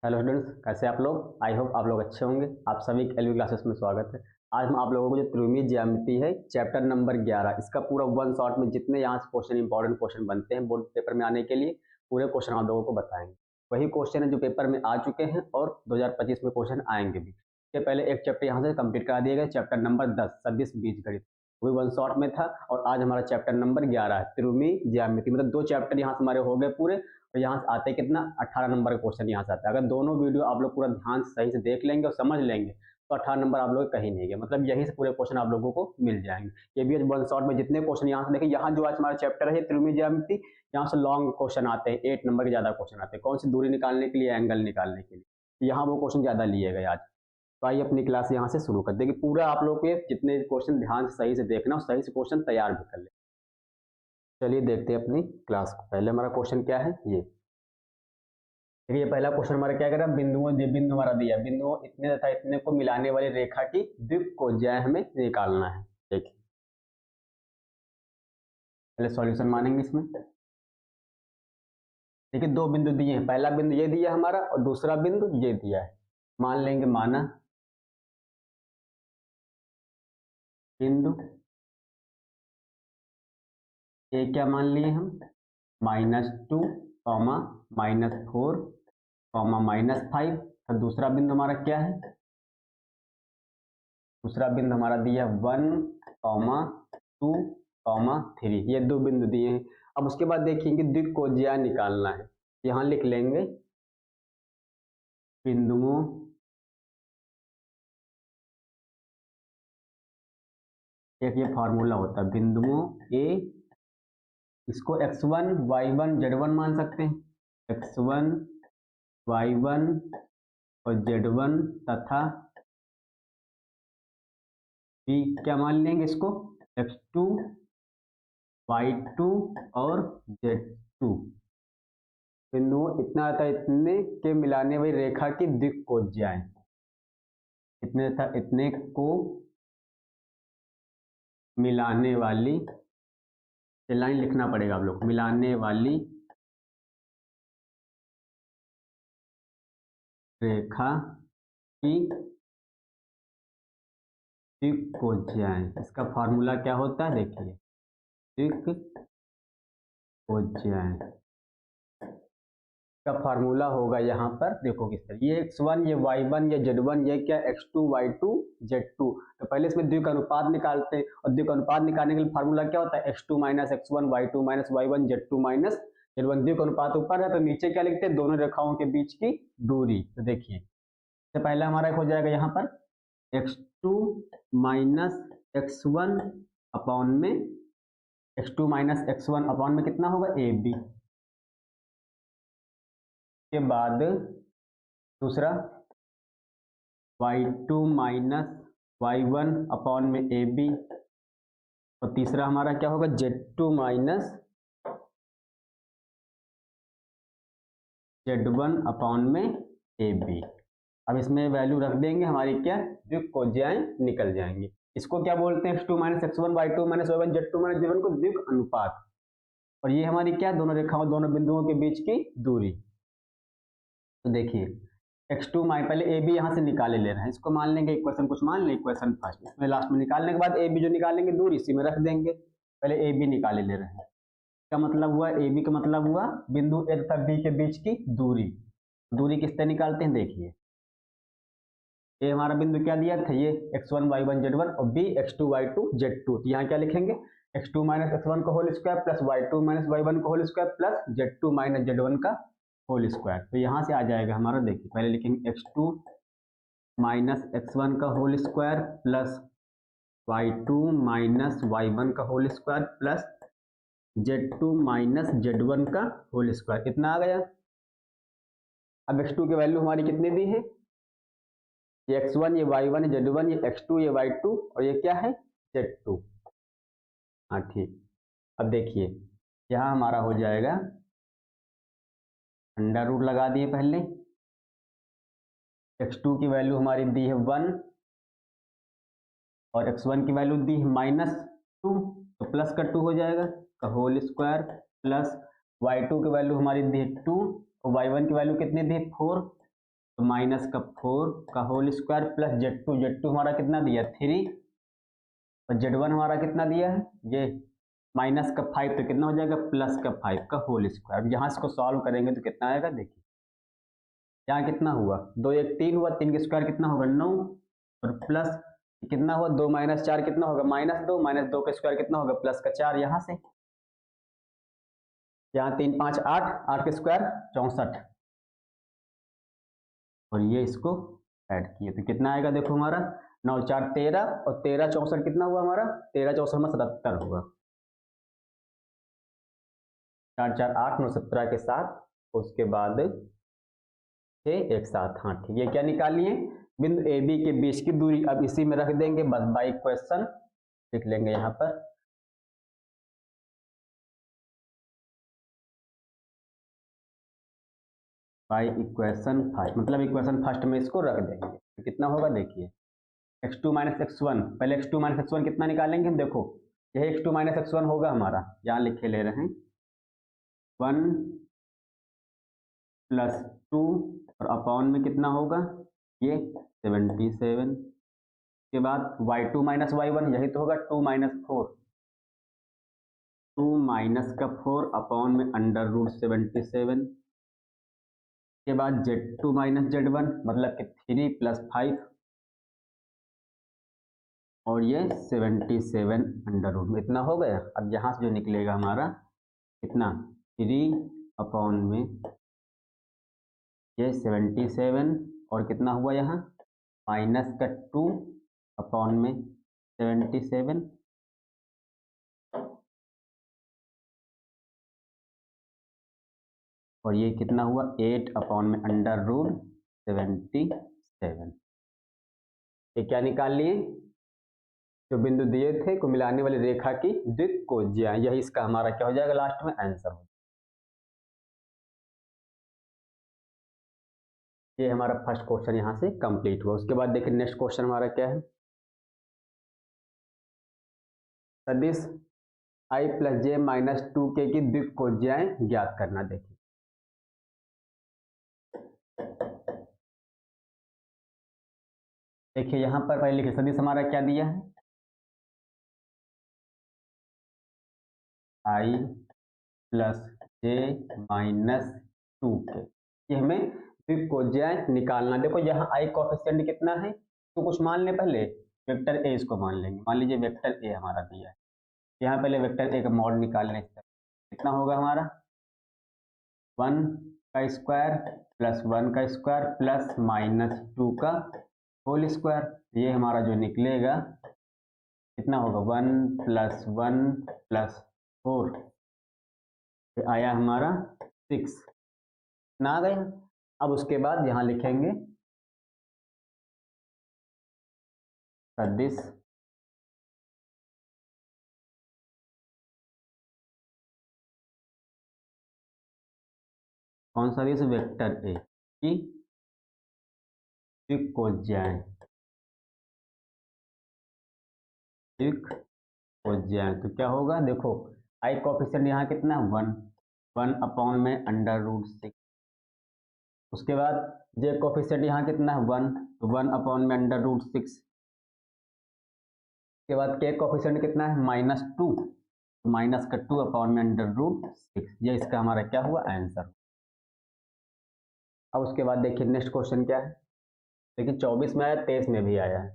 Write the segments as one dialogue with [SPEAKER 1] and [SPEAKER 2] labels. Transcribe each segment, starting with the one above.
[SPEAKER 1] Hello students, कैसे आप लोग। आई होप आप लोग अच्छे होंगे। आप सभी एलवी क्लासेस में स्वागत है। आज हम आप लोगों को जो त्रिकोणीय ज्यामिति है चैप्टर नंबर 11 इसका पूरा वन शॉट में जितने यहाँ से क्वेश्चन इंपॉर्टेंट क्वेश्चन बनते हैं बोर्ड पेपर में आने के लिए पूरे क्वेश्चन आप लोगों को बताएंगे। वही क्वेश्चन है जो पेपर में आ चुके हैं और 2025 में क्वेश्चन आएंगे भी। इसके पहले एक चैप्टर यहाँ से कंप्लीट करा दिया गया, चैप्टर नंबर 10 सदिश बीजगणित, वही वन शॉट में था। और आज हमारा चैप्टर नंबर 11 है त्रिकोणीय ज्यामिति, मतलब दो चैप्टर यहाँ से हमारे हो गए पूरे। तो यहाँ से आते कितना 18 नंबर का क्वेश्चन यहाँ से आता है। अगर दोनों वीडियो आप लोग पूरा ध्यान से सही से देख लेंगे और समझ लेंगे तो 18 नंबर आप लोग कहीं नहीं गए, मतलब यहीं से पूरे क्वेश्चन आप लोगों को मिल जाएंगे। ये भी वन शॉट में जितने क्वेश्चन यहाँ से देखिए, यहाँ जो आज हमारा चैप्टर है त्रिकोणीय ज्यामिति, यहाँ से लॉन्ग क्वेश्चन आते हैं, 8 नंबर के ज्यादा क्वेश्चन आते हैं। कौन सी दूरी निकालने के लिए, एंगल निकालने के लिए, यहाँ वो क्वेश्चन ज्यादा लिए गए आज। तो आइए अपनी क्लास यहाँ से शुरू कर देखिए, पूरा आप लोग के जितने क्वेश्चन ध्यान से सही से देखना और सही से क्वेश्चन तैयार भी कर ले। चलिए देखते हैं अपनी क्लास को। पहले हमारा क्वेश्चन क्या है, ये देखिए पहला क्वेश्चन हमारा क्या कर रहा है, बिंदु हमारा दिया, बिंदुओं इतने तथा इतने को मिलाने वाली रेखा की द्विकोणीय हमें निकालना है। देखिए पहले सॉल्यूशन मानेंगे इसमें। देखिए दो बिंदु दिए हैं, पहला बिंदु ये दिया हमारा और दूसरा बिंदु ये दिया है। मान लेंगे माना बिंदु ए क्या मान लिए हम, -2, -4, -5। और दूसरा बिंदु हमारा क्या है, दूसरा बिंदु हमारा दिया 1, 2, 3। ये दो बिंदु दिए हैं। अब उसके बाद देखिए द्विकोणीय निकालना है। यहाँ लिख लेंगे बिंदुओं एक ये फॉर्मूला होता है, बिंदुओं ए, इसको x1 y1 z1 मान सकते हैं, x1 y1 और z1 तथा b क्या मान लेंगे इसको, x2 y2 और z2। बिंदुओं इतना था इतने के मिलाने वाली रेखा की द्विकोणीय, इतने था इतने को मिलाने वाली, ये लाइन लिखना पड़ेगा आप लोग, मिलाने वाली रेखा की द्विकोणीय। इसका फॉर्मूला क्या होता है, देखिए द्विकोणीय का फार्मूला होगा यहाँ पर, देखो किस तरह, ये x1 ये y1 ये z1 ये क्या x2 y2 z2। तो पहले इसमें द्विक अनुपात निकालते हैं और द्विक अनुपात निकालने के लिए फार्मूला क्या होता है, x2 - x1 y2 - y1 z2 - z1। द्विक अनुपात ऊपर है तो नीचे क्या लिखते हैं, दोनों रेखाओं के बीच की दूरी। तो देखिए तो पहला हमारा हो जाएगा यहाँ पर x2 - x1 अपॉन में, x2 - x1 अपॉन में कितना होगा ab। के बाद दूसरा y2 - y1 अपॉन में ab। और तीसरा हमारा क्या होगा, z2 - z1 अपॉन में ab। अब इसमें वैल्यू रख देंगे, हमारी क्या द्विकोणीय निकल जाएंगे। इसको क्या बोलते हैं, x2 - x1 y2 - y1 z2 - z1 को द्विक अनुपात। और ये हमारी क्या, दोनों रेखाओं दोनों बिंदुओं के बीच की दूरी। तो देखिए x2 पहले ए बी यहाँ से निकाले ले रहे हैं, इसको मान लेंगे इक्वेशन, कुछ मान लें इक्वेशन फर्स्ट, इसमें लास्ट में निकालने के बाद ए बी जो निकालेंगे दूरी इसी में रख देंगे। पहले ए बी निकाले ले रहे हैं, क्या मतलब हुआ, ए बी का मतलब हुआ बिंदु ए तथा बी के बीच की दूरी। दूरी किस तरह निकालते हैं, देखिए ए हमारा बिंदु क्या दिया था, ये x1 y1 z1 और b x2 y2 z2। तो यहाँ क्या लिखेंगे, x2 - x1 का whole square plus y2 - y1 का whole square plus z2 - z1 का होल स्क्वायर। तो यहाँ से आ जाएगा हमारा, देखिए पहले लिखेंगे x2 - x1 का whole square plus y2 - y1 का whole square plus z2 - z1 का होल स्क्वायर। कितना आ गया। अब x2 की वैल्यू हमारी कितनी दी है, ये x1 ये y1 ये z1 ये x2 ये y2 और ये क्या है z2। हाँ ठीक। अब देखिए यहाँ हमारा हो जाएगा, अंडर रूट लगा दिए पहले, x2 की वैल्यू हमारी दी है 1 और x1 की वैल्यू दी है -2, तो प्लस का 2 हो जाएगा का होल स्क्वायर प्लस y2 की वैल्यू हमारी दी है 2 और y1 की वैल्यू कितनी दी है 4 तो माइनस का 4 का होल स्क्वायर प्लस Z2 हमारा कितना दिया 3 और Z1 हमारा कितना दिया है ये माइनस का 5, तो कितना हो जाएगा प्लस का 5 का होल स्क्वायर। अब यहाँ इसको सॉल्व करेंगे तो कितना आएगा देखिए, यहाँ कितना हुआ 2 1 3 हुआ, 3 का स्क्वायर कितना होगा 9 और प्लस कितना हुआ 2 माइनस 4 कितना होगा -2, -2 का स्क्वायर कितना होगा प्लस का 4, यहाँ से यहाँ 3 5 8, 8 का स्क्वायर 64 और ये इसको ऐड किए तो कितना आएगा देखो हमारा 9 4 13 और 13 64 कितना हुआ हमारा 13 64 में 77 हुआ, 4 4 8 9 17 के साथ, उसके बाद 6 1 7, हाँ ठीक। ये क्या निकाल लिए बिंदु ए बी के बीच की दूरी, अब इसी में रख देंगे बस बाई इक्वेशन लिख लेंगे यहाँ पर। बाई इक्वेशन फर्स्ट, मतलब इक्वेशन फर्स्ट में इसको रख देंगे तो कितना होगा देखिए x2 - x1, पहले x2 - x1 कितना निकालेंगे हम, देखो यह x2 - x1 होगा हमारा, यहाँ लिखे ले रहे हैं 1 + 2 और अपॉन में कितना होगा ये 77, के बाद y2 - y1 यही तो होगा 2 - 4, 2 माइनस का 4 अपॉन में √77, के बाद Z2 - Z1 मतलब कि 3 + 5 और ये 77 अंडर रूट में इतना हो गया। अब यहाँ से जो निकलेगा हमारा कितना 3 अपॉन में ये 77 और कितना हुआ यहाँ माइनस का 2 अपॉन में 77 और ये कितना हुआ 8 अपॉन में √77। ये क्या निकाल लिए जो बिंदु दिए थे को मिलाने वाली रेखा की द्विकोणीय, यही इसका हमारा क्या हो जाएगा लास्ट में आंसर हो। ये हमारा फर्स्ट क्वेश्चन यहाँ से कंप्लीट हुआ। उसके बाद देखिए नेक्स्ट क्वेश्चन हमारा क्या है, सदिश i + j - 2k की द्विकोणीयताएं ज्ञात करना। देखिए यहाँ पर पहले लिखिए सदिश हमारा क्या दिया है i + j - 2k, ये हमें द्विकोणीयताएं निकालना। देखो यहाँ i कोएफिशिएंट कितना है तो कुछ मान लें, पहले वेक्टर a इसको मान लेंगे, मान लीजिए वेक्टर a हमारा दिया है, यहाँ पहले वेक्टर a का मॉड निकालने कितना होगा हमारा 1 का स्क्वायर प्लस 1 का स्क्वायर प्लस -2 का होल स्क्वायर, ये हमारा जो निकलेगा कितना होगा 1 + 1 + 4 आया हमारा 6 ना आ गया। अब उसके बाद यहाँ लिखेंगे सदिश कौन सा सदिश वेक्टर ए की द्विकोणीयताएं, तो क्या होगा देखो i कोएफिशिएंट यहाँ कितना 1 अपॉन में √6, उसके बाद j कोएफिशिएंट यहाँ कितना है 1, तो 1 अपॉन में √6, उसके बाद k कोएफिशिएंट कितना है -2, तो माइनस का 2 अपॉन में √6, ये इसका हमारा क्या हुआ आंसर। अब उसके बाद देखिए नेक्स्ट क्वेश्चन क्या है, देखिए 24 में आया 23 में भी आया है,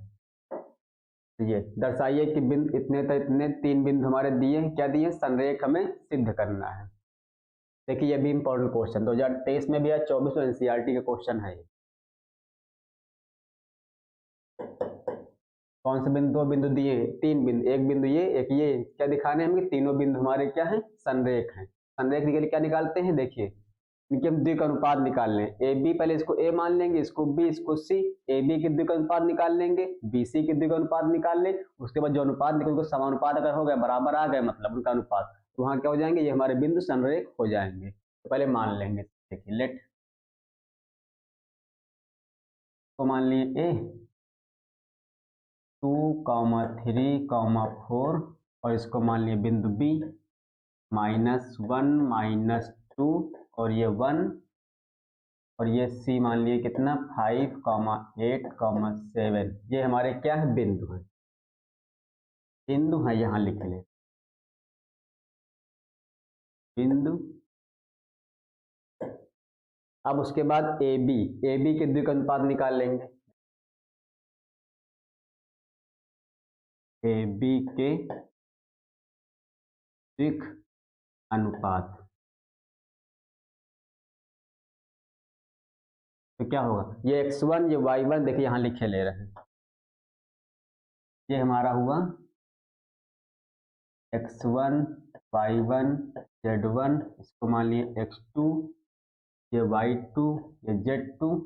[SPEAKER 1] तो ये दर्शाइए कि बिंदु इतने तक इतने 3 बिंदु हमारे दिए हैं, क्या दिए संरेख हमें सिद्ध करना है। देखिए ये भी इंपॉर्टेंट क्वेश्चन 2023 में भी आया, 24 में एनसीईआरटी का क्वेश्चन है। कौन से बिंदु, 2 बिंदु दिए, 3 बिंदु, एक बिंदु ये एक ये, क्या दिखाने हैं हमें तीनों बिंदु हमारे क्या हैं संरेख हैं। संरेख के लिए क्या निकालते हैं देखिए इनके हम द्विक अनुपात निकाल लें, ए बी पहले इसको ए मान लेंगे, इसको बी इसको सी, ए बी के द्विक अनुपात निकाल लेंगे, बी सी के द्विक अनुपात निकाल लें, उसके बाद जो अनुपात निकल उनको समानुपात अगर हो गया बराबर आ गए मतलब उनका अनुपात, तो वहाँ क्या हो जाएंगे ये हमारे बिंदु संरेख हो जाएंगे। तो पहले मान लेंगे, देखिए लेट को मान लिए ए 2, 3, 4 और इसको मान लिए बिंदु बी -1 -2 और ये 1 और ये सी मान लिए कितना 5,8,7। ये हमारे क्या है, बिंदु है, बिंदु है, यहाँ लिख ले बिंदु। अब उसके बाद ए बी के द्विक अनुपात निकाल लेंगे। ए बी के द्विक अनुपात, तो क्या होगा, ये x1 ये y1 देखिए यहाँ लिखे ले रहे हैं, ये हमारा हुआ x1 y1 z1, इसको मान लिए x2, ये y2 ये z2,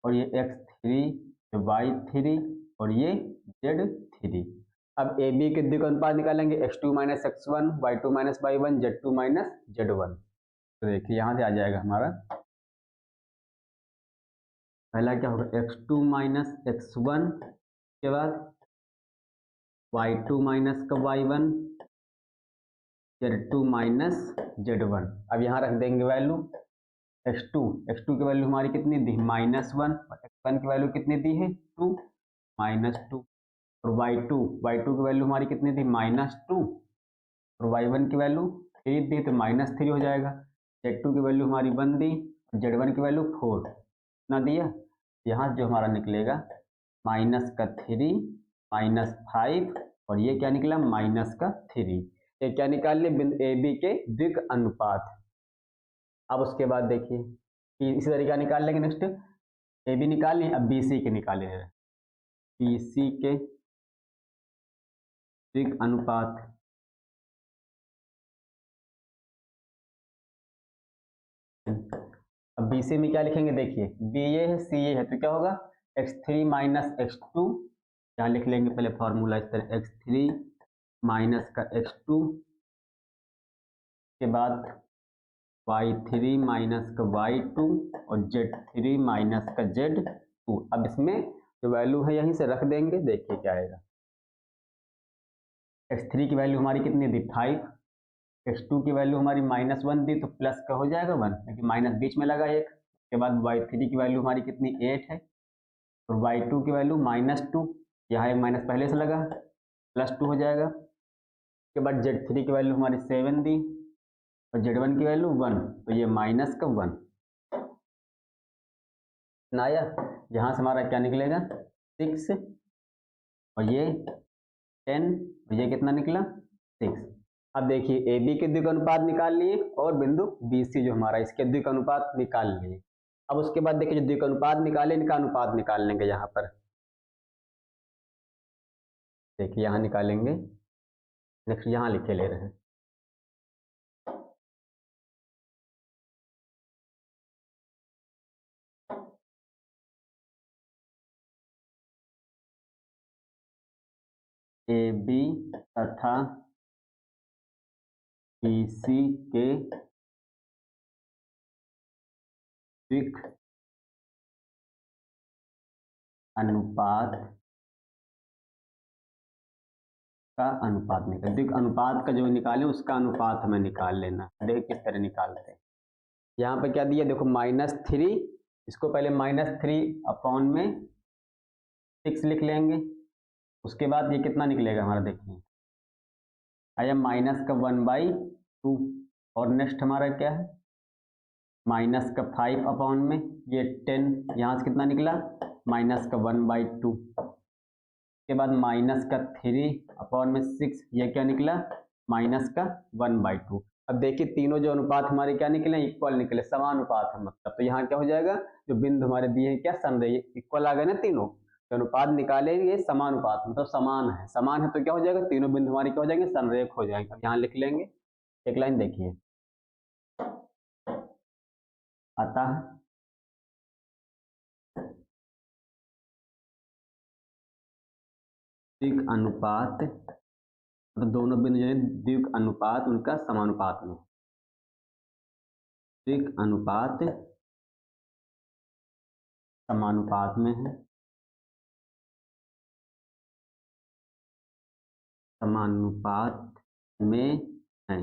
[SPEAKER 1] और ये x3 ये y3 और ये z3। अब ए बी के द्विक अनुपात निकालेंगे, x2 minus x1 y2 minus y1 z2 minus z1। तो देखिए यहाँ से आ जाएगा हमारा पहला क्या होगा, x2 माइनस x1 के बाद y2 माइनस का y1 z2 माइनस z1। अब यहाँ रख देंगे वैल्यू x2 की वैल्यू हमारी कितनी दी, -1, और x1 की वैल्यू कितनी दी है 2, -2, और y2 की वैल्यू हमारी कितनी थी -2, और y1 की वैल्यू 3 दी तो -3 हो जाएगा। z2 की वैल्यू हमारी 1 दी, z1 की वैल्यू 4 ना दिया, यहाँ जो हमारा निकलेगा -3 -5, और ये क्या निकला -3। ये क्या निकाल लिए, बिंदु ए बी के द्विक अनुपात। अब उसके बाद देखिए कि इसी तरीका निकाल लेंगे, नेक्स्ट ए बी निकाल लिए, अब बी सी के निकाले, बी सी के द्विक अनुपात। अब बी सी में क्या लिखेंगे, देखिए बी ये है सी ये है, तो क्या होगा x3 माइनस x2, यहाँ लिख लेंगे पहले फॉर्मूला इस तरह, x3 माइनस का x2 के बाद y3 माइनस का y2 और z3 माइनस का z2। अब इसमें जो वैल्यू है यहीं से रख देंगे, देखिए क्या आएगा, x3 की वैल्यू हमारी कितनी दी 5, x2 की वैल्यू हमारी -1 दी तो प्लस का हो जाएगा 1, क्योंकि माइनस बीच में लगा एक। उसके बाद y3 की वैल्यू हमारी कितनी 8 है, और y2 की वैल्यू -2, यहाँ एक माइनस पहले से लगा +2 हो जाएगा। उसके बाद z3 की वैल्यू हमारी 7 दी, और z1 की वैल्यू 1, तो ये -1 आया। यहाँ से हमारा क्या निकलेगा 6, और ये 10, और ये कितना निकला 6। अब देखिए ए बी के द्विक अनुपात निकाल लिए, और बिंदु बी सी जो हमारा इसके द्विक अनुपात निकाल लिए। अब उसके बाद देखिए जो द्विक अनुपात निकाले, इनका अनुपात निकाल लेंगे यहाँ पर, देखिए यहाँ निकालेंगे, नेक्स्ट यहाँ लिखे ले रहे हैं, ए बी तथा बी सी के द्विक अनुपात का अनुपात निकाल, द्विक अनुपात का जो निकाले उसका अनुपात हमें निकाल लेना। देख किस तरह निकालते हैं, यहाँ पे क्या दिया देखो -3, इसको पहले -3 अपॉन में 6 लिख लेंगे। उसके बाद ये कितना निकलेगा हमारा, देखिए आया माइनस का 1/2, और नेक्स्ट हमारा क्या है -5 अपॉन में ये 10, यहाँ से कितना निकला -1/2। के बाद -3 अपॉन में 6, ये क्या निकला -1/2। अब देखिए तीनों जो अनुपात हमारे क्या निकले, इक्वल निकले, समानुपात है मतलब। तो यहाँ क्या हो जाएगा, जो बिंदु हमारे दिए हैं क्या समरेख, इक्वल आ गए ना तीनों, जो अनुपात निकालेंगे समानुपात मतलब समान है, समान है तो क्या हो जाएगा, तीनों बिंदु हमारे क्या हो जाएंगे, समरेख हो जाएंगे। अब यहाँ लिख लेंगे एक लाइन, देखिए अतः द्विक अनुपात, तो दोनों बिंदु जो है द्विक अनुपात उनका समानुपात में, द्विक अनुपात समानुपात में है, समानुपात में है,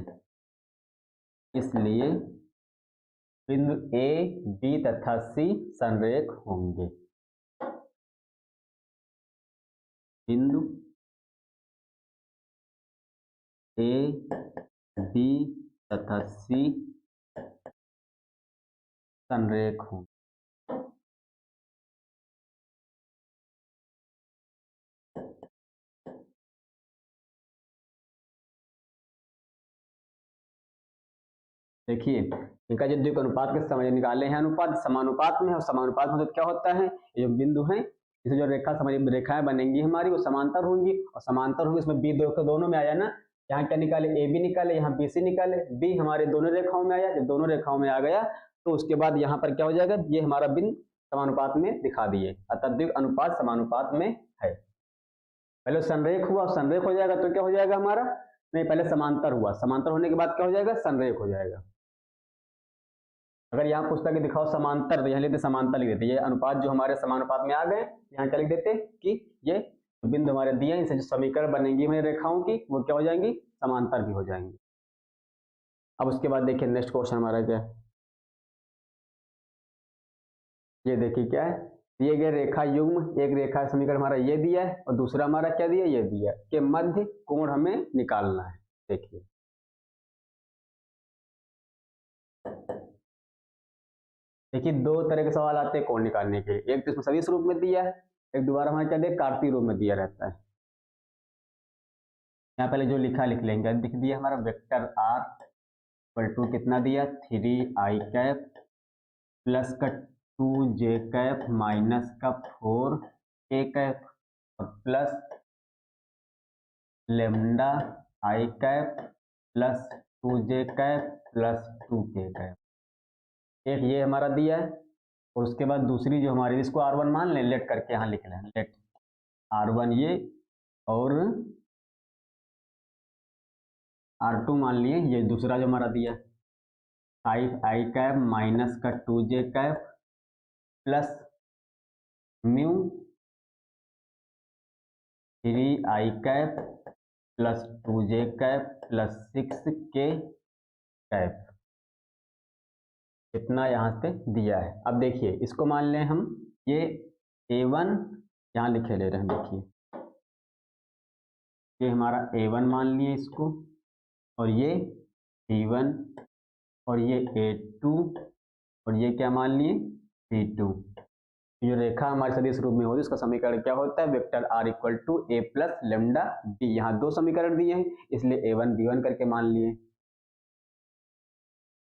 [SPEAKER 1] इसलिए बिंदु ए बी तथा सी संरेख होंगे। बिंदु ए बी तथा सी संरेख होंगे। देखिए इनका जो द्विक अनुपात के समझ निकाले हैं, अनुपात समानुपात में है, और समानुपात में तो क्या होता है, ये जो बिंदु है इसे जो रेखा समझ रेखाएं बनेंगी हमारी वो समांतर होंगी, और समांतर होंगी इसमें बी दोनों में आया ना, यहाँ क्या निकाले, ए बी निकाले, यहाँ बी सी निकाले, बी हमारे दोनों रेखाओं में आया, जब दोनों रेखाओं में आ गया तो उसके बाद यहाँ पर क्या हो जाएगा, ये हमारा बिंदु समानुपात में दिखा दिए, अतः द्विक अनुपात समानुपात में है। पहले संरेख हुआ, संरेख हो जाएगा तो क्या हो जाएगा हमारा, नहीं पहले समांतर हुआ, समांतर होने के बाद क्या हो जाएगा, संरेख हो जाएगा। अगर यहाँ पुस्तक में दिखाओ समांतर तो यहाँ लिखते समांतर लिख देते, ये अनुपात जो हमारे समानुपात में आ गए यहाँ क्या लिख देते कि ये बिंदु हमारे दिए हैं, इनसे जो समीकरण बनेंगी हमारी रेखाओं की वो क्या हो जाएंगी, समांतर भी हो जाएंगी। अब उसके बाद देखिए नेक्स्ट क्वेश्चन हमारा क्या है, ये देखिए क्या है, दिए गए रेखा युग्म, एक रेखा समीकरण हमारा ये दिया है और दूसरा हमारा क्या दिया, ये दिया है, के मध्य कोण हमें निकालना है। देखिए देखिए दो तरह के सवाल आते हैं कोण निकालने के लिए, एक तो इसमें सदिश रूप में दिया है, एक दोबारा हमारे क्या दिया, कार्तीय रूप में दिया रहता है। यहाँ पहले जो लिखा लिख लेंगे, लिख दिया हमारा वेक्टर आर इक्वल टू कितना दिया, 3i कैप प्लस का 2j कैप माइनस का 4k कैप और plus lambda I cap plus 2j cap plus 2k cap, एक ये हमारा दिया है, और उसके बाद दूसरी जो हमारी, इसको R1 मान लें, लेट करके यहाँ लिख लें, लेट R1 ये और R2 मान लिए, ये दूसरा जो हमारा दिया 5i कैप माइनस का 2j cap plus mu 3i cap plus 2j cap plus 6k cap, इतना यहाँ से दिया है। अब देखिए इसको मान लें हम, ये A1 यहाँ लिखे ले रहे हैं, देखिए ये हमारा A1 मान लिए इसको, और ये B1 और ये A2 और ये क्या मान लिए B2। जो रेखा हमारे सदिश रूप में होती है उसका समीकरण क्या होता है, vector R equal to A plus lambda B, यहाँ दो समीकरण दिए हैं इसलिए A1 B1 करके मान लिए।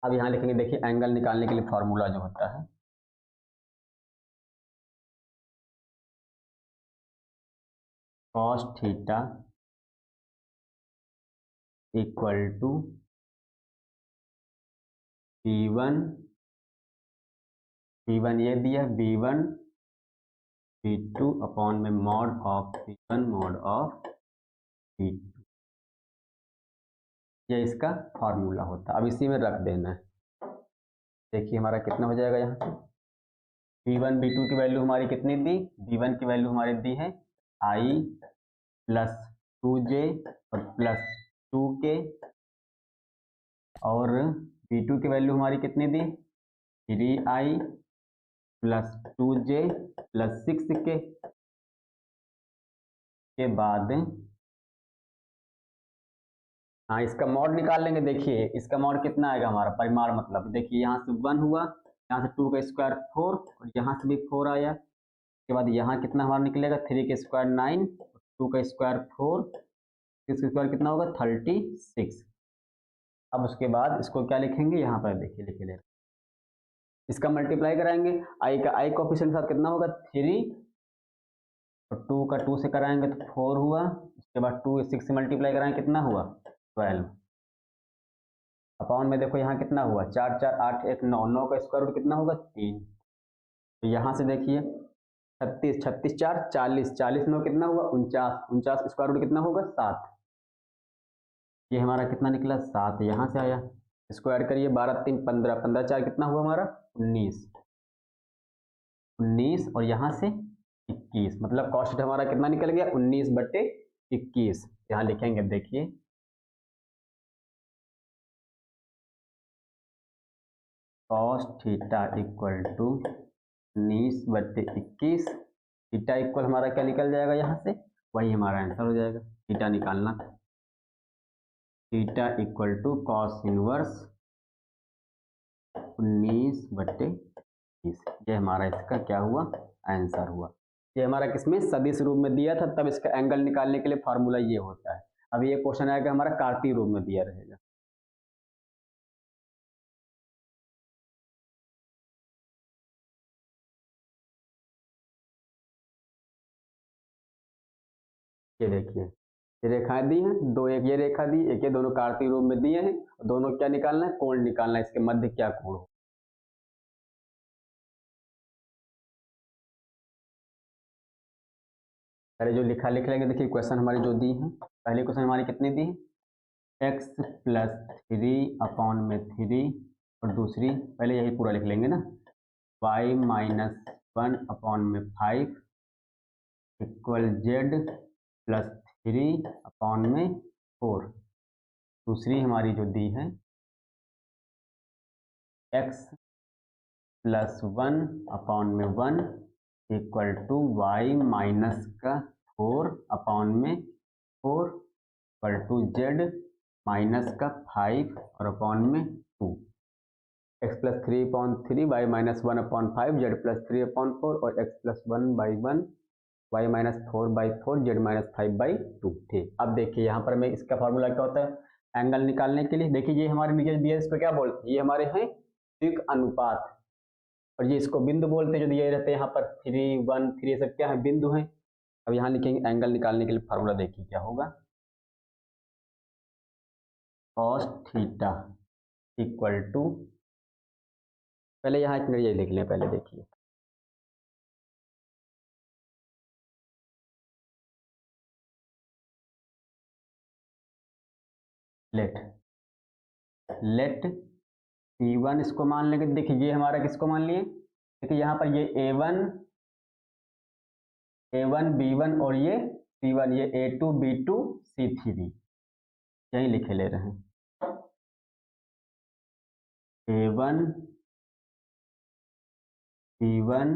[SPEAKER 1] अब यहाँ लिखेंगे, देखिए एंगल निकालने के लिए फॉर्मूला जो होता है, cos theta equal to B1 ये दिया B1 B2 अपॉन में mod of B1 mod of B2, ये इसका फॉर्मूला होता है। अब इसी में रख देना है, देखिए हमारा कितना हो जाएगा, यहाँ से B1 B2 की वैल्यू हमारी कितनी दी, B1 की वैल्यू हमारी दी है I प्लस 2j और प्लस 2k, और B2 की वैल्यू हमारी कितनी दी, 3i plus 2j plus 6k के बाद हाँ इसका मॉड निकाल लेंगे। देखिए इसका मॉड कितना आएगा हमारा, परिमाण मतलब देखिए यहाँ से 1 हुआ, यहाँ से 2 का स्क्वायर 4 और यहाँ से भी 4 आया, उसके बाद यहाँ कितना हमारा निकलेगा, 3 का स्क्वायर 9, 2 का स्क्वायर 4, 6 का स्क्वायर कितना होगा 36। अब उसके बाद इसको क्या लिखेंगे, यहाँ पर देखिए लिखे ले, इसका मल्टीप्लाई कराएंगे, आई का आई कोफिशिएंट के साथ कितना होगा 3 और 2 का 2 से कराएंगे तो 4 हुआ, उसके बाद 2 6 से मल्टीप्लाई कराएंगे कितना हुआ 12, अपॉन में देखो यहाँ कितना हुआ 4 4 8 1 9, 9 का स्क्वायर रूट कितना होगा 3, तो यहाँ से देखिए 36 36 4 40, 40 9 कितना हुआ 49, 49 स्क्वायर रूट कितना होगा 7, ये हमारा कितना निकला 7, यहाँ से आया, स्क्वायर करिए 12 3 15, 15 4 कितना हुआ हमारा 19, 19 और यहाँ से 21, मतलब कॉस्ट हमारा कितना निकल गया 19/21, यहाँ लिखेंगे देखिए cos theta equal to 19/21। Theta equal हमारा क्या निकल जाएगा यहाँ से, वही हमारा आंसर हो जाएगा। थीटा निकालना था, theta equal to cos inverse 19/20। ये हमारा इसका क्या हुआ, आंसर हुआ। ये हमारा किसमें सदिश रूप में दिया था, तब इसका एंगल निकालने के लिए फार्मूला ये होता है। अब ये क्वेश्चन आएगा हमारा कार्तीय रूप में दिया रहेगा। ये देखिए, ये रेखाएं दी हैं दो, एक ये रेखा दी, एक ये, दोनों कार्तीय रूप में दिए हैं। दोनों क्या निकालना है, कोण निकालना है, इसके मध्य क्या कोण हो। पहले जो लिखा लिख लेंगे, देखिए क्वेश्चन हमारी जो दी है, पहले क्वेश्चन हमारी कितनी दी है, x+3/3, और दूसरी पहले यही पूरा लिख लेंगे ना, y-1/5 इक्वल z+3/4। दूसरी हमारी जो दी है x+1/1 equal to y-4/4 equal to z-5 और (2). x+3/3 y-1/5 z+3/4 और x+1/1 y-4/4 z-5/2। ठीक, अब देखिए यहाँ पर मैं इसका फॉर्मूला क्या होता है एंगल निकालने के लिए। देखिए ये हमारे नीचे दिया है, इसको क्या बोलते हैं, ये हमारे हैं द्विक अनुपात, और ये इसको बिंदु बोलते हैं जो दिए रहते हैं यहाँ पर 3, 1, 3, ये सब क्या है, बिंदु हैं। अब यहाँ लिखेंगे एंगल निकालने के लिए फार्मूला, देखिए क्या होगा, cos थीटा इक्वल टू, पहले यहाँ एक मिनट ये लिख लें, पहले देखिए लेट P1 इसको मान लेंगे। देखिए ये हमारा किसको मान लिए, देखिए यहाँ पर ये A1 B1 और ये C1, ये A2 B2 C3 यही लिखे ले रहे हैं। A1 B1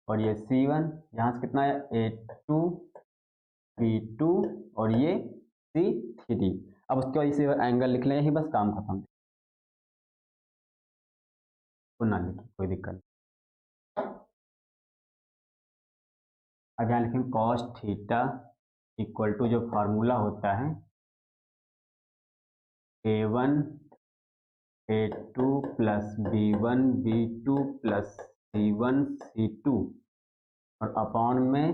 [SPEAKER 1] और ये C1, यहाँ से कितना है A2 B2 और ये C3। अब उसके बाद इसे एंगल लिख लें, यही बस काम खत्म, तो ना लिखिए कोई दिक्कत नहीं। अब यहाँ लिखेंगे cos थीटा इक्वल टू, जो फार्मूला होता है A1 A2 plus B1 B2 plus C1 C2 और अपॉन में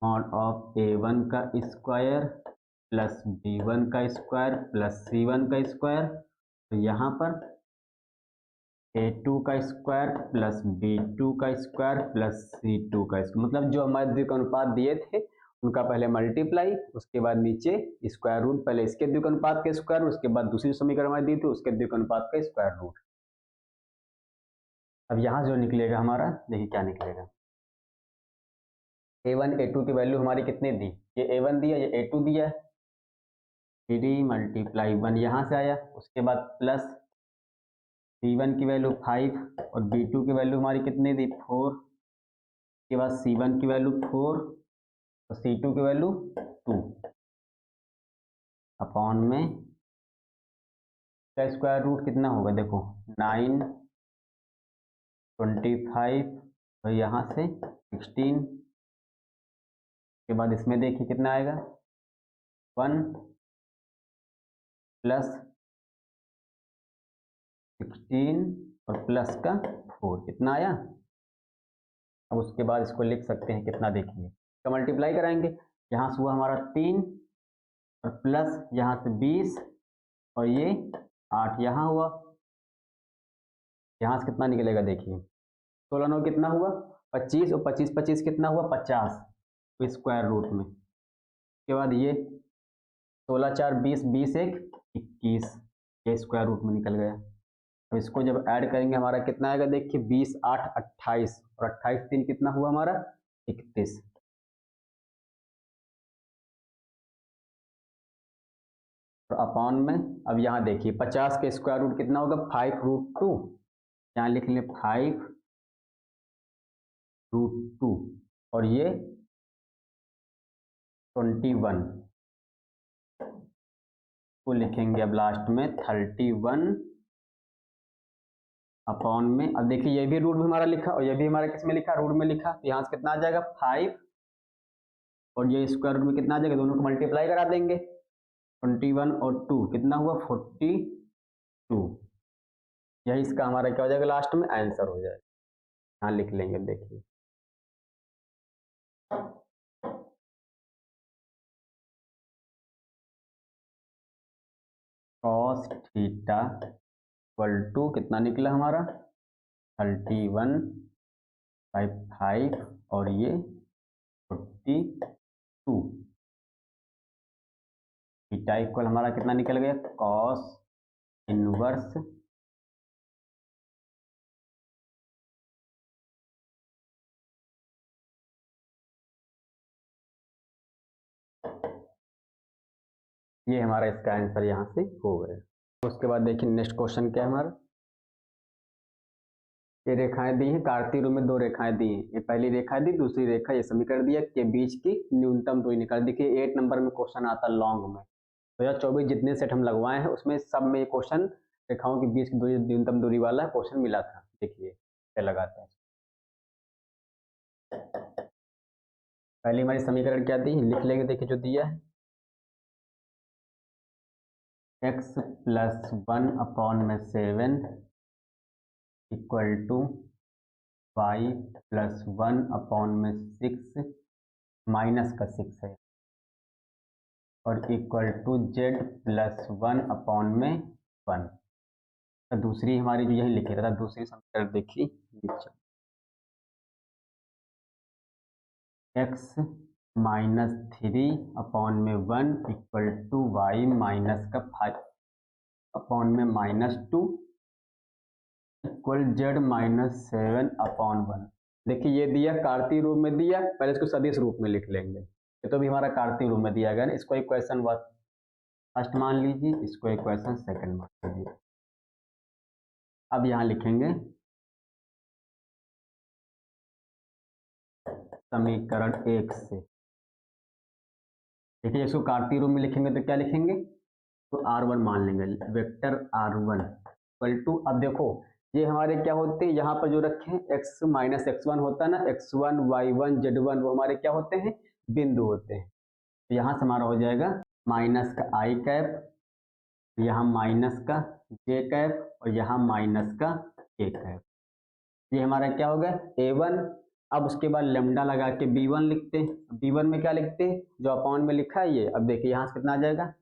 [SPEAKER 1] मॉड ऑफ A1 का स्क्वायर प्लस B1 का स्क्वायर प्लस C1 का स्क्वायर, तो यहाँ पर A2 का स्क्वायर प्लस B2 का स्क्वायर प्लस C2 का स्क्वायर, मतलब जो हमारे द्विक अनुपात दिए थे उनका पहले मल्टीप्लाई, उसके बाद नीचे स्क्वायर रूट, पहले इसके द्विक अनुपात के स्क्वायर, उसके बाद दूसरी समीकरण हमारी दी थी उसके द्विक अनुपात का स्क्वायर रूट। अब यहाँ जो निकलेगा हमारा, देखिए क्या निकलेगा, A1 A2 की वैल्यू हमारी कितनी दी, ये A1 दिया, ये A2 दिया, 3 × 1 यहाँ से आया, उसके बाद प्लस B1 की वैल्यू 5 और B2 की वैल्यू हमारी कितनी दी 4, उसके बाद C1 की वैल्यू 4 और C2 की वैल्यू 2 अपॉन में का स्क्वायर रूट कितना होगा, देखो 9, 25 और यहाँ से 16 के बाद इसमें देखिए कितना आएगा 1 प्लस 16 और प्लस का 4 कितना आया। अब उसके बाद इसको लिख सकते हैं कितना, देखिए इसका मल्टीप्लाई कराएंगे, यहाँ से हुआ हमारा 3 और प्लस यहाँ से 20 और ये 8 यहाँ हुआ, यहाँ से कितना निकलेगा, देखिए 16 9 कितना हुआ 25 और 25 25 कितना हुआ 50 स्क्वायर रूट में, उसके बाद ये 16 4 20 20 1 21 ये स्क्वायर रूट में निकल गया। अब इसको जब ऐड करेंगे हमारा कितना आएगा, देखिए 20 8 28 और 28 3 कितना हुआ हमारा 31। तो अपॉन में अब यहाँ देखिए 50 के स्क्वायर रूट कितना होगा 5√2, यहाँ लिख लें 5√2 और ये 21 को लिखेंगे अब लास्ट में 31 अपॉन में। अब देखिए ये भी रूट में हमारा लिखा और ये भी हमारा किस में लिखा रूट में लिखा, तो यहाँ से कितना आ जाएगा 5 और ये स्क्वायर रूट में कितना आ जाएगा, दोनों को मल्टीप्लाई करा देंगे 21 और 2 कितना हुआ 42, यही इसका हमारा क्या हो जाएगा लास्ट में आंसर हो जाएगा। यहाँ लिख लेंगे देखिए cos थीटा इक्वल टू कितना निकला हमारा 31/5 और ये 42, थीटा इक्वल हमारा कितना निकल गया cos इनवर्स ये हमारा इसका आंसर यहाँ से हो गया। उसके बाद देखिए नेक्स्ट क्वेश्चन क्या है हमारा, ये रेखाएं दी हैं कार्तीय रूप में, दो रेखाएं दी हैं, ये पहली रेखा दी दूसरी रेखा, ये समीकरण दिया के बीच की न्यूनतम दूरी निकाल। देखिए 8 नंबर में क्वेश्चन आता है लॉन्ग में, 2024 जितने सेट हम लगवाए हैं उसमें सब में ये क्वेश्चन रेखाओं के बीच की दूरी न्यूनतम दूरी वाला क्वेश्चन मिला था। देखिए क्या लगाते हैं, पहली हमारी समीकरण क्या दी लिख लेंगे, देखिए जो दिया है x + 1/7 equal to y + 1/6 minus का 6 है और इक्वल टू z + 1/1। तो दूसरी हमारी जो यही लिखी था, दूसरी समीकरण देखिए x - 3/1 इक्वल टू y - का 5/2 इक्वल z - 7/1। देखिए ये दिया कार्तीय रूप में दिया, पहले इसको सदिश रूप में लिख लेंगे, ये तो भी हमारा कार्तीय रूप में दिया गया ना, इसको इक्वेशन फर्स्ट मान लीजिए, इसको इक्वेशन सेकंड मान लीजिए। अब यहाँ लिखेंगे समीकरण 1 से, देखिए इसको कार्तीय रूप में लिखेंगे तो क्या लिखेंगे, तो R1 मान लेंगे, वेक्टर R1 इक्वल टू, अब देखो ये हमारे क्या होते हैं यहाँ पर जो रखे हैं x - x1 होता है ना, x1 y1 z1 वो हमारे क्या होते हैं बिंदु होते हैं। तो यहाँ से हमारा हो जाएगा माइनस का i कैप, यहाँ माइनस का j कैप और यहाँ माइनस का k कैप, ये हमारा क्या हो गया a1। अब उसके बाद लेमडा लगा के b1 लिखते हैं, b1 में क्या लिखते हैं जो अपॉन में लिखा है ये, अब देखिए यहाँ से कितना आ जाएगा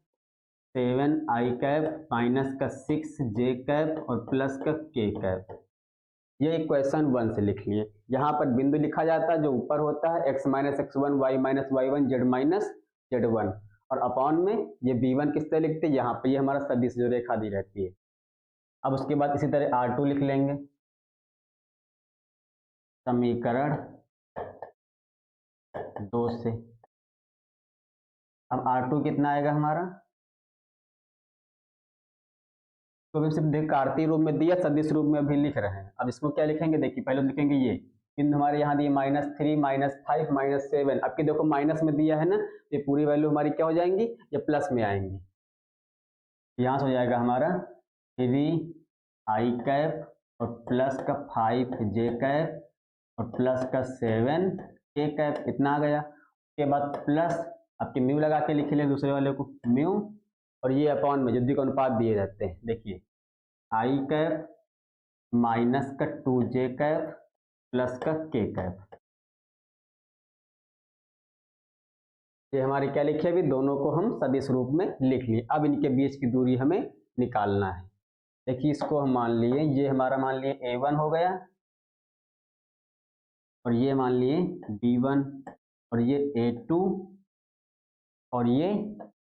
[SPEAKER 1] 7i कैप माइनस का 6j कैप और प्लस का k कैप, ये इक्वेशन 1 से लिख लिए। यहाँ पर बिंदु लिखा जाता है जो ऊपर होता है x - x1 y - y1 z - z1 और अपॉन में ये b1 किस तरह लिखते हैं, यहाँ पर ये हमारा सदिश जो रेखा दी रहती है। अब उसके बाद इसी तरह R2 लिख लेंगे, समीकरण 2 से। अब R2 कितना आएगा हमारा, तो सिर्फ देख कार्तीय रूप में दिया, सदिश रूप में अभी लिख रहे हैं। अब इसको क्या लिखेंगे, देखिए पहले लिखेंगे ये बिंदु हमारे यहाँ दिए -3 -5 -7, अब की देखो माइनस में दिया है ना, ये पूरी वैल्यू हमारी क्या हो जाएंगी, ये प्लस में आएंगी। यहाँ से हो जाएगा हमारा 3i कैप और प्लस का 5j कैप और प्लस का 7k कैप, इतना आ गया। उसके बाद प्लस आपके म्यू लगा के लिख ले दूसरे वाले को म्यू, और ये अपॉन में युद्धि का अनुपात दिए जाते हैं, देखिए i कैप माइनस का 2j कैप प्लस का k कैप, ये हमारे क्या लिखे अभी दोनों को हम सदिश रूप में लिख लिए। अब इनके बीच की दूरी हमें निकालना है। देखिए इसको हम मान लिए, ये हमारा मान लिए a1 हो गया और ये मान लिए b1 और ये a2 और ये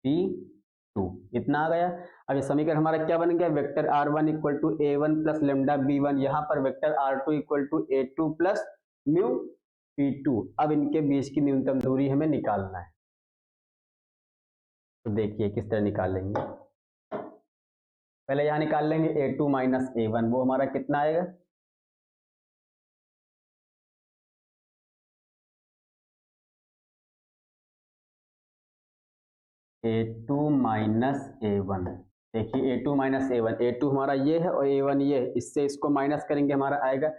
[SPEAKER 1] b2, इतना आ गया। अब ये समीकरण हमारा क्या बन गया, vector R1 equal to a1 plus lambda b1, यहाँ पर vector R2 equal to a2 plus mu b2। अब इनके बीच की न्यूनतम दूरी हमें निकालना है, तो देखिए किस तरह निकालेंगे। पहले यहाँ निकाल लेंगे A2 माइनस A1, वो हमारा कितना आएगा, A2 माइनस A1। देखिए A2 माइनस A1, A2 हमारा ये है और A1 ये है, इससे इसको माइनस करेंगे हमारा आएगा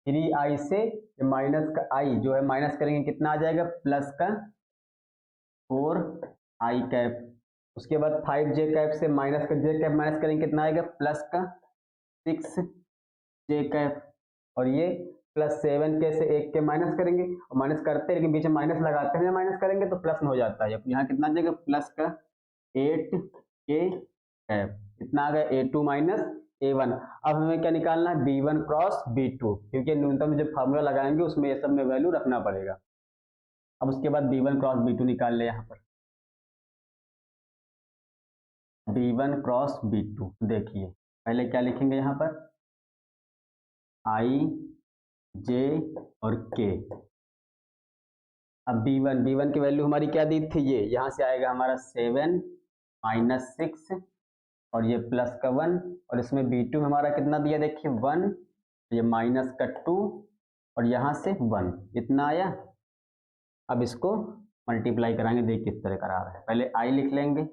[SPEAKER 1] 3i से माइनस का i जो है माइनस करेंगे कितना आ जाएगा, प्लस का 4i कैप। उसके बाद 5j कैप से माइनस का j कैप माइनस करेंगे कितना आएगा, प्लस का 6j कैप। और ये प्लस 7k से 1 के माइनस करेंगे, और माइनस करते हैं लेकिन बीच में माइनस लगाते हैं, माइनस करेंगे तो प्लस में हो जाता है। यहाँ कितना आ जाएगा, प्लस का 8k कैप। कितना आ गया, A2 माइनस A1। अब हमें क्या निकालना है, B1 क्रॉस B2, क्योंकि न्यूनतम जो फार्मूला लगाएंगे उसमें ये सब में वैल्यू रखना पड़ेगा। अब उसके बाद B1 क्रॉस B2 निकाल ले। यहाँ पर B1 क्रॉस B2, देखिए पहले क्या लिखेंगे यहाँ पर, I J और K। अब B1 की वैल्यू हमारी क्या दी थी, ये यहाँ से आएगा हमारा 7 माइनस 6 और ये प्लस का 1, और इसमें B2 में हमारा कितना दिया, देखिए 1, ये माइनस का 2 और यहाँ से 1, इतना आया। अब इसको मल्टीप्लाई कराएंगे, देखिए किस तरह करा रहा है। पहले I लिख लेंगे,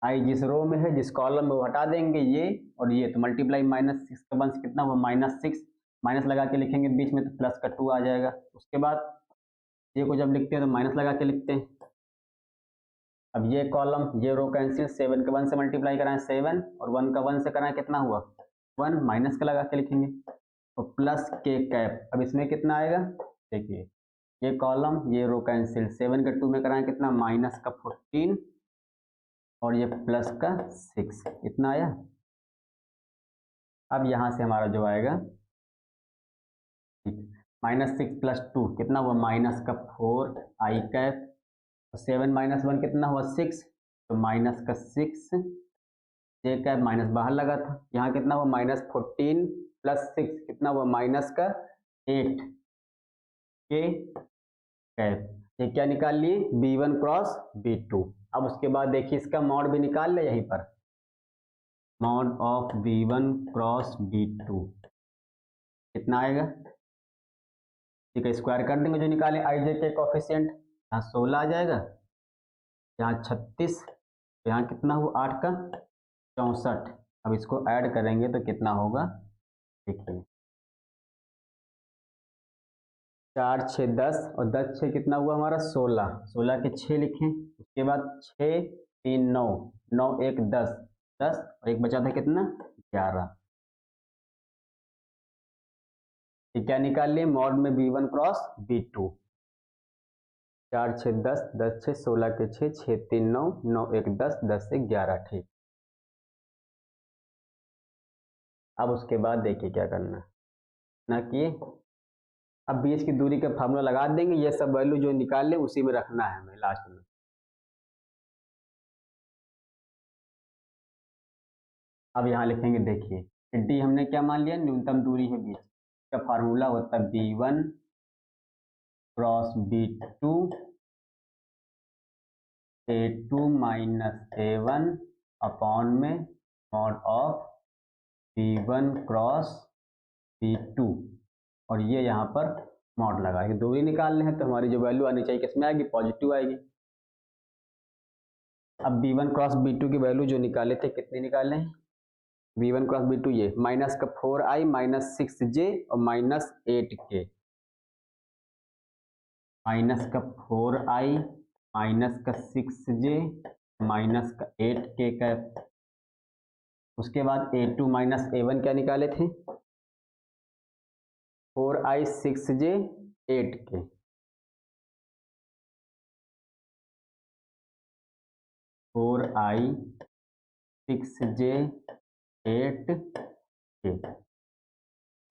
[SPEAKER 1] I जिस रो में है जिस कॉलम में वो हटा देंगे ये और ये, तो मल्टीप्लाई माइनस 6 का 1 कितना हुआ, -6, माइनस लगा के लिखेंगे बीच में तो प्लस का 2 आ जाएगा। उसके बाद ये को जब लिखते हैं तो माइनस लगा के लिखते हैं। अब ये कॉलम ये रो कैंसिल, 7 का 1 से मल्टीप्लाई कराएं 7 और 1 का 1 से कराएं कितना हुआ 1, माइनस का लगा के लिखेंगे तो प्लस के कैप। अब इसमें कितना आएगा, देखिए ये कॉलम ये रो कैंसिल, 7 का 2 में कराएं कितना, माइनस का 14 और ये प्लस का 6, इतना आया। अब यहाँ से हमारा जो आएगा -6 + 2 कितना हुआ, माइनस का 4i कैप, 7 माइनस 1 कितना हुआ 6, तो माइनस का 6 j कैप, माइनस बाहर लगा था। यहाँ कितना हुआ -14 + 6 कितना हुआ, माइनस का 8 k कैप। ये क्या निकाल लिए, B1 क्रॉस B2। अब उसके बाद देखिए इसका मॉड भी निकाल ले यहीं पर, mod of B1 cross B2 कितना आएगा, ठीक है स्क्वायर कर देंगे जो निकाले i j के कोफिशिएंट, यहाँ 16 आ जाएगा, यहाँ 36, यहाँ कितना हुआ 8 का 64। अब इसको ऐड करेंगे तो कितना होगा, देखिए 4 6 10 और 10 6 कितना हुआ हमारा 16, 16 के 6 लिखें। उसके बाद 6 3 9, 9 1 10, 10 और एक बचा था कितना 11। ये क्या निकाल लिए, मॉड में B1 क्रॉस B2, 4 6 10, 10 6 16 के 6, 6 3 9, 9 1 10, 10 से 11, ठीक। अब उसके बाद देखिए क्या करना ना किए, अब बीच की दूरी का फार्मूला लगा देंगे, ये सब वैल्यू जो निकाल ले उसी में रखना है हमें लास्ट में। अब यहाँ लिखेंगे, देखिए डी हमने क्या मान लिया, न्यूनतम दूरी है बीच का, फार्मूला होता है B1 cross B2 A2 minus A1 upon में mod of B1 cross B2, और ये यहाँ पर मॉड लगा के दूरी निकालने हैं, तो हमारी जो वैल्यू आनी चाहिए किसमें आएगी, पॉजिटिव आएगी। अब B1 क्रॉस B2 की वैल्यू जो निकाले थे कितने निकाले हैं, B1 क्रॉस B2 ये माइनस का 4i माइनस 6j और माइनस 8k, माइनस का 4i माइनस का 6j माइनस का 8k कैप। उसके बाद A2 माइनस A1 क्या निकाले थे, 4i 6j 8k, फोर आई 6j 8k